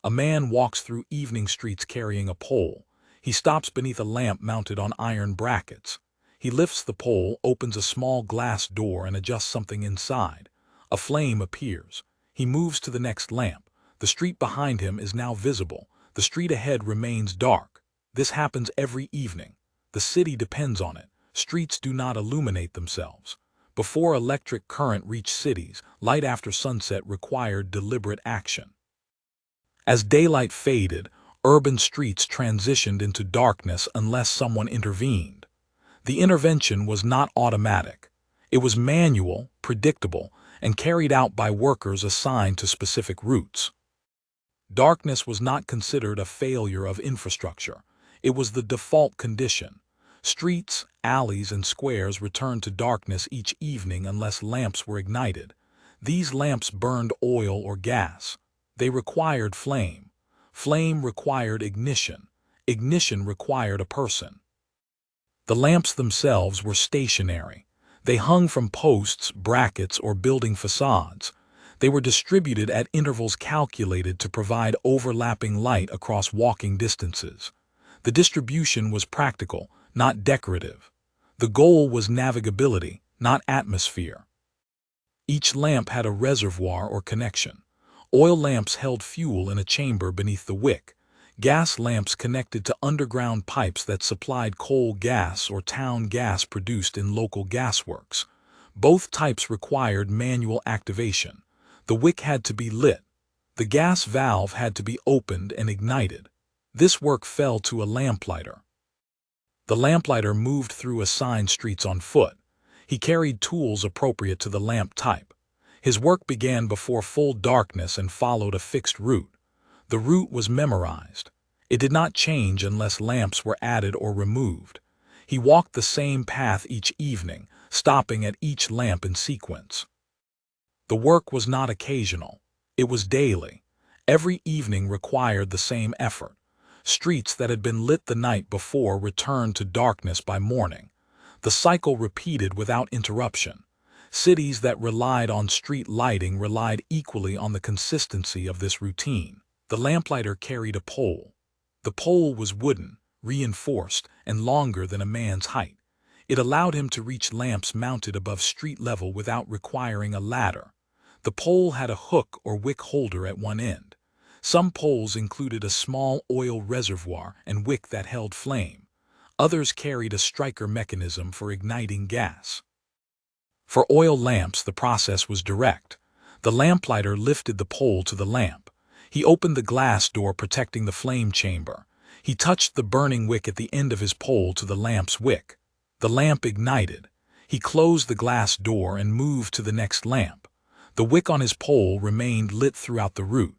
A man walks through evening streets carrying a pole. He stops beneath a lamp mounted on iron brackets. He lifts the pole, opens a small glass door, and adjusts something inside. A flame appears. He moves to the next lamp. The street behind him is now visible. The street ahead remains dark. This happens every evening. The city depends on it. Streets do not illuminate themselves. Before electric current reached cities, light after sunset required deliberate action. As daylight faded, urban streets transitioned into darkness unless someone intervened. The intervention was not automatic. It was manual, predictable, and carried out by workers assigned to specific routes. Darkness was not considered a failure of infrastructure. It was the default condition. Streets, alleys, and squares returned to darkness each evening unless lamps were ignited. These lamps burned oil or gas. They required flame. Flame required ignition. Ignition required a person. The lamps themselves were stationary. They hung from posts, brackets, or building facades. They were distributed at intervals calculated to provide overlapping light across walking distances. The distribution was practical, not decorative. The goal was navigability, not atmosphere. Each lamp had a reservoir or connection. Oil lamps held fuel in a chamber beneath the wick. Gas lamps connected to underground pipes that supplied coal gas or town gas produced in local gasworks. Both types required manual activation. The wick had to be lit. The gas valve had to be opened and ignited. This work fell to a lamplighter. The lamplighter moved through assigned streets on foot. He carried tools appropriate to the lamp type. His work began before full darkness and followed a fixed route. The route was memorized. It did not change unless lamps were added or removed. He walked the same path each evening, stopping at each lamp in sequence. The work was not occasional. It was daily. Every evening required the same effort. Streets that had been lit the night before returned to darkness by morning. The cycle repeated without interruption. Cities that relied on street lighting relied equally on the consistency of this routine. The lamplighter carried a pole. The pole was wooden, reinforced, and longer than a man's height. It allowed him to reach lamps mounted above street level without requiring a ladder. The pole had a hook or wick holder at one end. Some poles included a small oil reservoir and wick that held flame. Others carried a striker mechanism for igniting gas. For oil lamps, the process was direct. The lamplighter lifted the pole to the lamp. He opened the glass door protecting the flame chamber. He touched the burning wick at the end of his pole to the lamp's wick. The lamp ignited. He closed the glass door and moved to the next lamp. The wick on his pole remained lit throughout the route.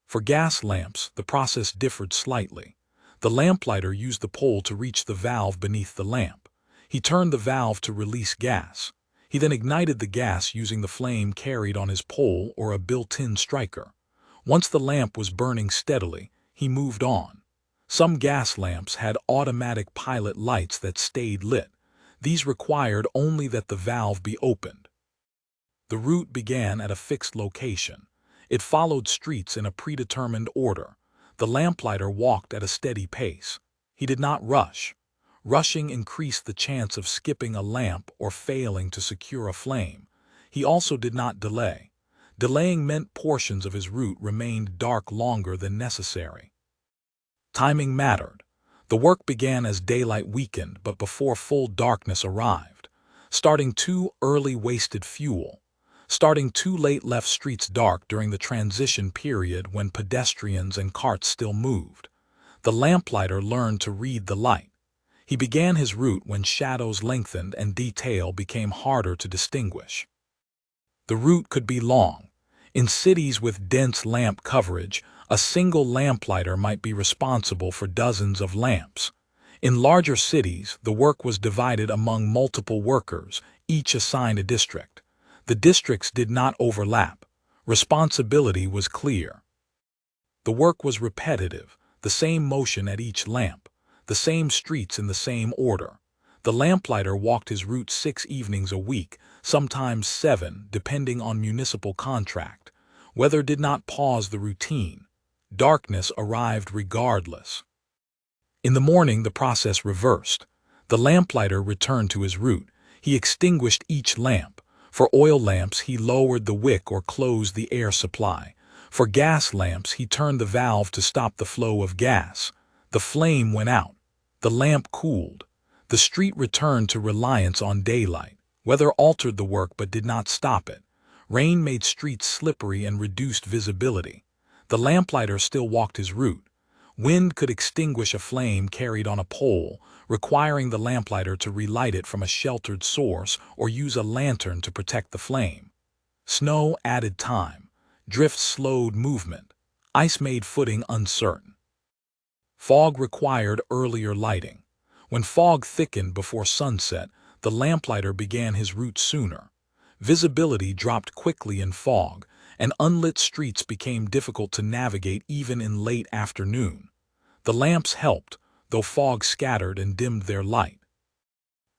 For gas lamps, the process differed slightly. The lamplighter used the pole to reach the valve beneath the lamp. He turned the valve to release gas. He then ignited the gas using the flame carried on his pole or a built-in striker. Once the lamp was burning steadily, he moved on. Some gas lamps had automatic pilot lights that stayed lit. These required only that the valve be opened. The route began at a fixed location. It followed streets in a predetermined order. The lamplighter walked at a steady pace. He did not rush. Rushing increased the chance of skipping a lamp or failing to secure a flame. He also did not delay. Delaying meant portions of his route remained dark longer than necessary. Timing mattered. The work began as daylight weakened, but before full darkness arrived. Starting too early wasted fuel. Starting too late left streets dark during the transition period when pedestrians and carts still moved. The lamplighter learned to read the light. He began his route when shadows lengthened and detail became harder to distinguish. The route could be long. In cities with dense lamp coverage, a single lamplighter might be responsible for dozens of lamps. In larger cities, the work was divided among multiple workers, each assigned a district. The districts did not overlap. Responsibility was clear. The work was repetitive, the same motion at each lamp, the same streets in the same order. The lamplighter walked his route 6 evenings a week, sometimes 7, depending on municipal contract. Weather did not pause the routine. Darkness arrived regardless. In the morning, the process reversed. The lamplighter returned to his route. He extinguished each lamp. For oil lamps, he lowered the wick or closed the air supply. For gas lamps, he turned the valve to stop the flow of gas. The flame went out. The lamp cooled. The street returned to reliance on daylight. Weather altered the work but did not stop it. Rain made streets slippery and reduced visibility. The lamplighter still walked his route. Wind could extinguish a flame carried on a pole, requiring the lamplighter to relight it from a sheltered source or use a lantern to protect the flame. Snow added time. Drift slowed movement. Ice made footing uncertain. Fog required earlier lighting. When fog thickened before sunset, the lamplighter began his route sooner. Visibility dropped quickly in fog, and unlit streets became difficult to navigate even in late afternoon. The lamps helped, though fog scattered and dimmed their light.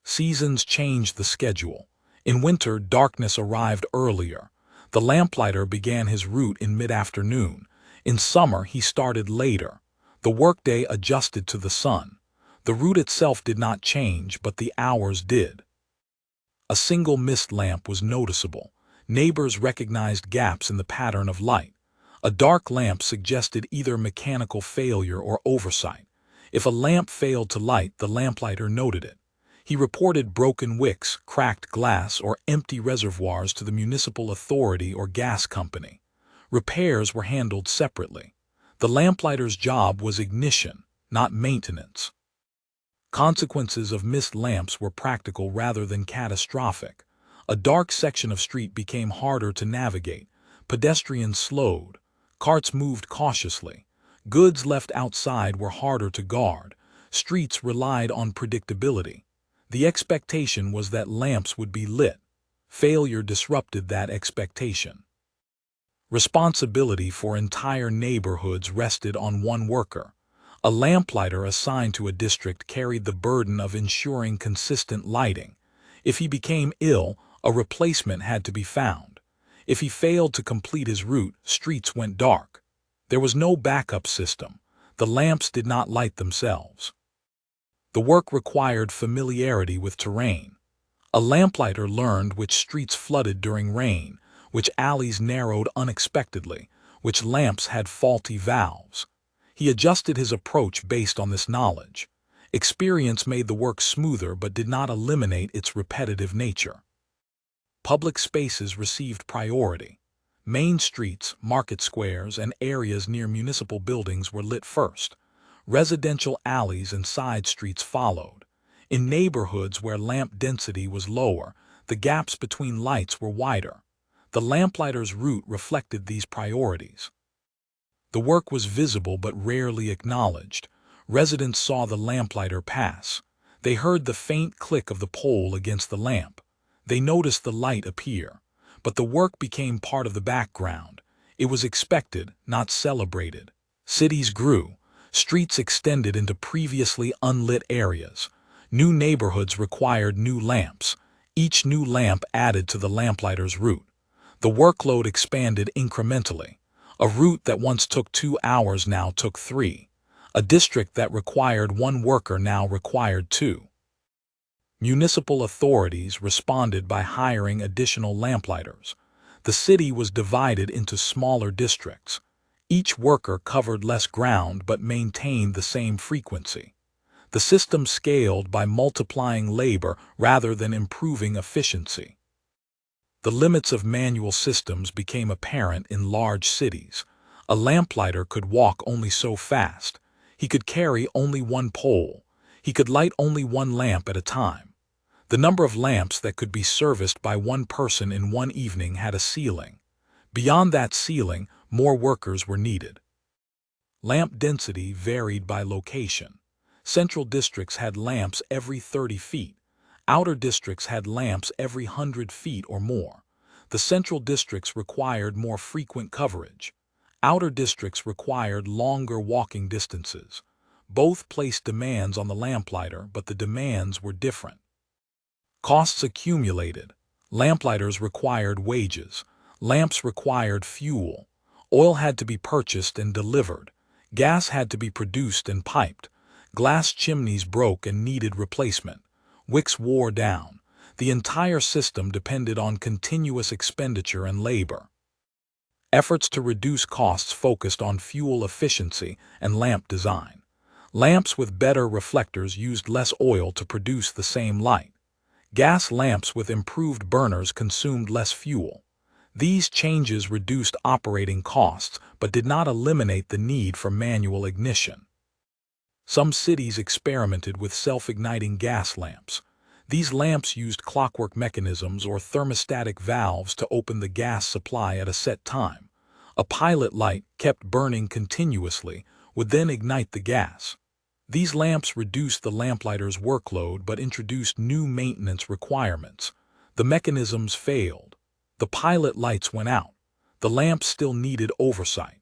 Seasons changed the schedule. In winter, darkness arrived earlier. The lamplighter began his route in mid-afternoon. In summer, he started later. The workday adjusted to the sun. The route itself did not change, but the hours did. A single mist lamp was noticeable. Neighbors recognized gaps in the pattern of light. A dark lamp suggested either mechanical failure or oversight. If a lamp failed to light, the lamplighter noted it. He reported broken wicks, cracked glass, or empty reservoirs to the municipal authority or gas company. Repairs were handled separately. The lamplighter's job was ignition, not maintenance. Consequences of missed lamps were practical rather than catastrophic. A dark section of street became harder to navigate. Pedestrians slowed. Carts moved cautiously. Goods left outside were harder to guard. Streets relied on predictability. The expectation was that lamps would be lit. Failure disrupted that expectation. Responsibility for entire neighborhoods rested on one worker. A lamplighter assigned to a district carried the burden of ensuring consistent lighting. If he became ill, a replacement had to be found. If he failed to complete his route, streets went dark. There was no backup system. The lamps did not light themselves. The work required familiarity with terrain. A lamplighter learned which streets flooded during rain, which alleys narrowed unexpectedly, which lamps had faulty valves. He adjusted his approach based on this knowledge. Experience made the work smoother but did not eliminate its repetitive nature. Public spaces received priority. Main streets, market squares, and areas near municipal buildings were lit first. Residential alleys and side streets followed. In neighborhoods where lamp density was lower, the gaps between lights were wider. The lamplighter's route reflected these priorities. The work was visible but rarely acknowledged. Residents saw the lamplighter pass. They heard the faint click of the pole against the lamp. They noticed the light appear. But the work became part of the background. It was expected, not celebrated. Cities grew. Streets extended into previously unlit areas. New neighborhoods required new lamps. Each new lamp added to the lamplighter's route. The workload expanded incrementally. A route that once took 2 hours now took 3. A district that required 1 worker now required 2. Municipal authorities responded by hiring additional lamplighters. The city was divided into smaller districts. Each worker covered less ground but maintained the same frequency. The system scaled by multiplying labor rather than improving efficiency. The limits of manual systems became apparent in large cities. A lamplighter could walk only so fast. He could carry only 1 pole. He could light only 1 lamp at a time. The number of lamps that could be serviced by 1 person in 1 evening had a ceiling. Beyond that ceiling, more workers were needed. Lamp density varied by location. Central districts had lamps every 30 feet. Outer districts had lamps every 100 feet or more. The central districts required more frequent coverage. Outer districts required longer walking distances. Both placed demands on the lamplighter, but the demands were different. Costs accumulated. Lamplighters required wages. Lamps required fuel. Oil had to be purchased and delivered. Gas had to be produced and piped. Glass chimneys broke and needed replacement. Wicks wore down. The entire system depended on continuous expenditure and labor. Efforts to reduce costs focused on fuel efficiency and lamp design. Lamps with better reflectors used less oil to produce the same light. Gas lamps with improved burners consumed less fuel. These changes reduced operating costs but did not eliminate the need for manual ignition. Some cities experimented with self-igniting gas lamps. These lamps used clockwork mechanisms or thermostatic valves to open the gas supply at a set time. A pilot light, kept burning continuously, would then ignite the gas. These lamps reduced the lamplighter's workload but introduced new maintenance requirements. The mechanisms failed. The pilot lights went out. The lamps still needed oversight.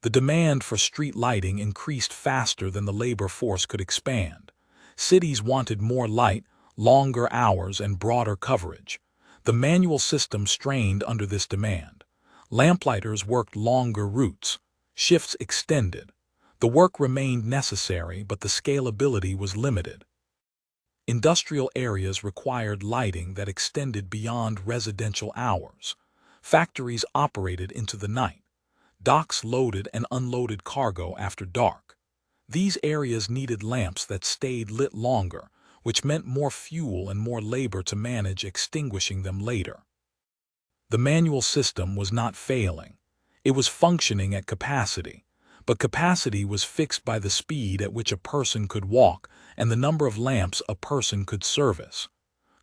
The demand for street lighting increased faster than the labor force could expand. Cities wanted more light, longer hours, and broader coverage. The manual system strained under this demand. Lamplighters worked longer routes. Shifts extended. The work remained necessary, but the scalability was limited. Industrial areas required lighting that extended beyond residential hours. Factories operated into the night. Docks loaded and unloaded cargo after dark. These areas needed lamps that stayed lit longer, which meant more fuel and more labor to manage extinguishing them later. The manual system was not failing. It was functioning at capacity. But capacity was fixed by the speed at which a person could walk and the number of lamps a person could service.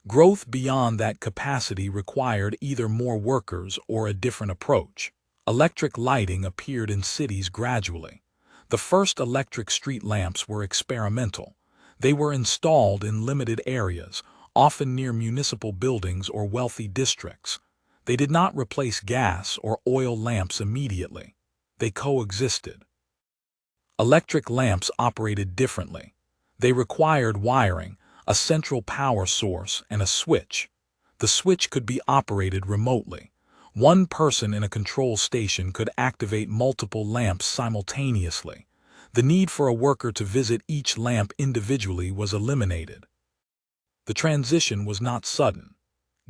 Growth beyond that capacity required either more workers or a different approach. Electric lighting appeared in cities gradually. The first electric street lamps were experimental. They were installed in limited areas, often near municipal buildings or wealthy districts. They did not replace gas or oil lamps immediately. They coexisted. Electric lamps operated differently. They required wiring, a central power source, and a switch. The switch could be operated remotely. One person in a control station could activate multiple lamps simultaneously. The need for a worker to visit each lamp individually was eliminated. The transition was not sudden.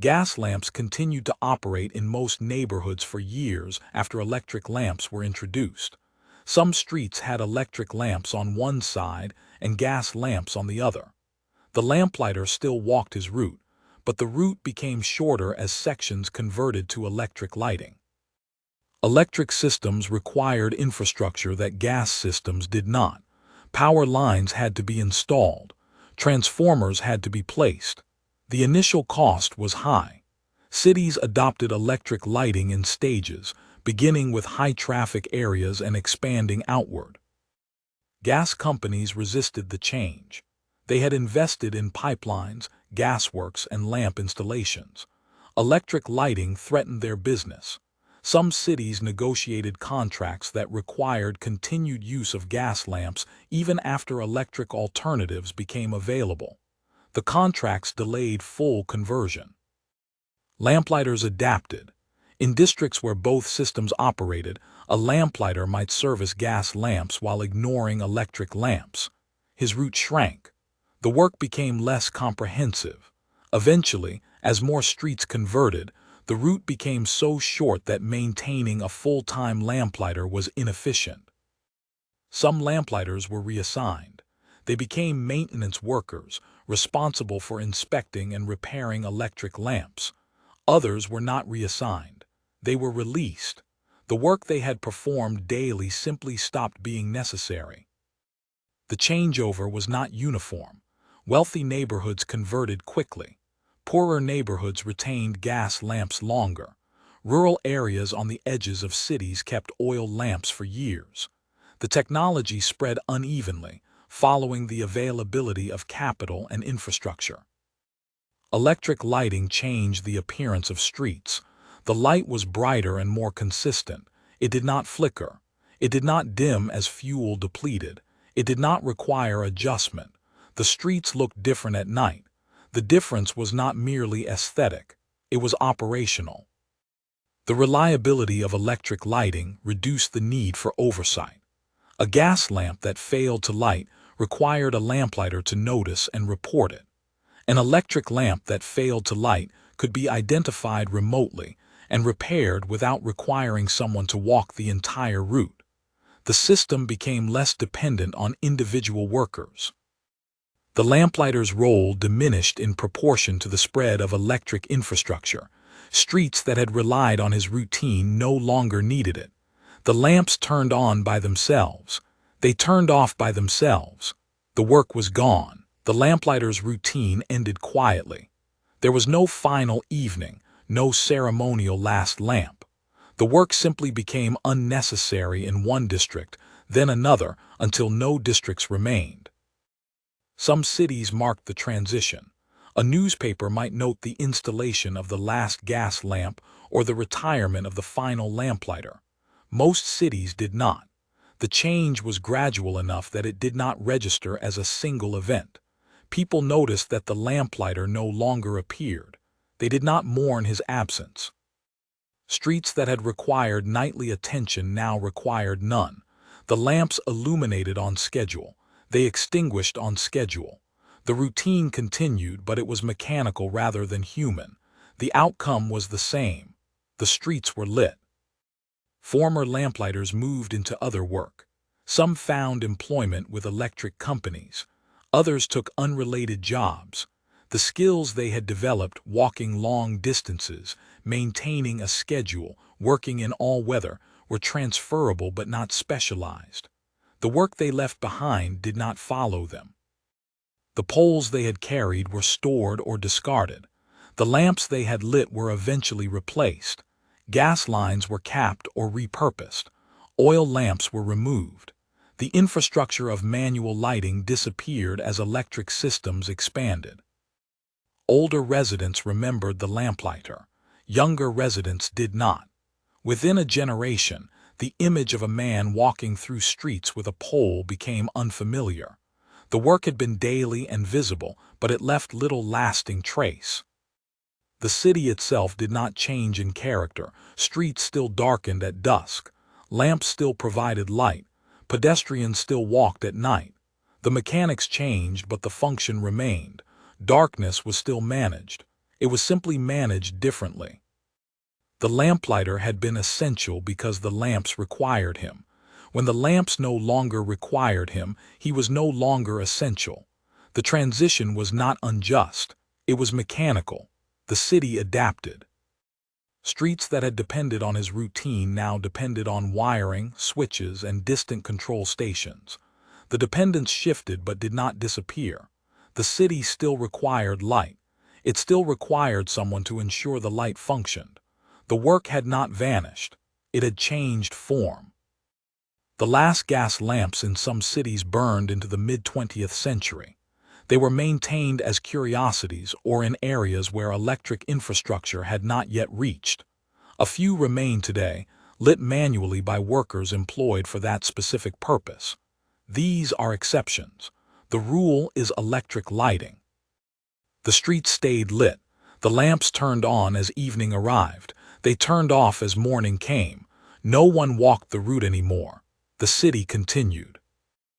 Gas lamps continued to operate in most neighborhoods for years after electric lamps were introduced. Some streets had electric lamps on one side and gas lamps on the other. The lamplighter still walked his route, but the route became shorter as sections converted to electric lighting. Electric systems required infrastructure that gas systems did not. Power lines had to be installed. Transformers had to be placed. The initial cost was high. Cities adopted electric lighting in stages, beginning with high-traffic areas and expanding outward. Gas companies resisted the change. They had invested in pipelines, gasworks, and lamp installations. Electric lighting threatened their business. Some cities negotiated contracts that required continued use of gas lamps even after electric alternatives became available. The contracts delayed full conversion. Lamplighters adapted. In districts where both systems operated, a lamplighter might service gas lamps while ignoring electric lamps. His route shrank. The work became less comprehensive. Eventually, as more streets converted, the route became so short that maintaining a full-time lamplighter was inefficient. Some lamplighters were reassigned. They became maintenance workers, responsible for inspecting and repairing electric lamps. Others were not reassigned. They were released. The work they had performed daily simply stopped being necessary. The changeover was not uniform. Wealthy neighborhoods converted quickly. Poorer neighborhoods retained gas lamps longer. Rural areas on the edges of cities kept oil lamps for years. The technology spread unevenly, following the availability of capital and infrastructure. Electric lighting changed the appearance of streets. The light was brighter and more consistent. It did not flicker. It did not dim as fuel depleted. It did not require adjustment. The streets looked different at night. The difference was not merely aesthetic. It was operational. The reliability of electric lighting reduced the need for oversight. A gas lamp that failed to light required a lamplighter to notice and report it. An electric lamp that failed to light could be identified remotely and repaired without requiring someone to walk the entire route. The system became less dependent on individual workers. The lamplighter's role diminished in proportion to the spread of electric infrastructure. Streets that had relied on his routine no longer needed it. The lamps turned on by themselves. They turned off by themselves. The work was gone. The lamplighter's routine ended quietly. There was no final evening, no ceremonial last lamp. The work simply became unnecessary in one district, then another, until no districts remained. Some cities marked the transition. A newspaper might note the installation of the last gas lamp or the retirement of the final lamplighter. Most cities did not. The change was gradual enough that it did not register as a single event. People noticed that the lamplighter no longer appeared. They did not mourn his absence. Streets that had required nightly attention now required none. The lamps illuminated on schedule. They extinguished on schedule. The routine continued, but it was mechanical rather than human. The outcome was the same. The streets were lit. Former lamplighters moved into other work. Some found employment with electric companies. Others took unrelated jobs. The skills they had developed, walking long distances, maintaining a schedule, working in all weather, were transferable but not specialized. The work they left behind did not follow them. The poles they had carried were stored or discarded. The lamps they had lit were eventually replaced. Gas lines were capped or repurposed. Oil lamps were removed. The infrastructure of manual lighting disappeared as electric systems expanded. Older residents remembered the lamplighter. Younger residents did not. Within a generation, the image of a man walking through streets with a pole became unfamiliar. The work had been daily and visible, but it left little lasting trace. The city itself did not change in character. Streets still darkened at dusk. Lamps still provided light. Pedestrians still walked at night. The mechanics changed, but the function remained. Darkness was still managed. It was simply managed differently. The lamplighter had been essential because the lamps required him. When the lamps no longer required him, he was no longer essential. The transition was not unjust. It was mechanical. The city adapted. Streets that had depended on his routine now depended on wiring, switches, and distant control stations. The dependence shifted but did not disappear. The city still required light. It still required someone to ensure the light functioned. The work had not vanished. It had changed form. The last gas lamps in some cities burned into the mid-20th century. They were maintained as curiosities or in areas where electric infrastructure had not yet reached. A few remain today, lit manually by workers employed for that specific purpose. These are exceptions. The rule is electric lighting. The streets stayed lit. The lamps turned on as evening arrived. They turned off as morning came. No one walked the route anymore. The city continued.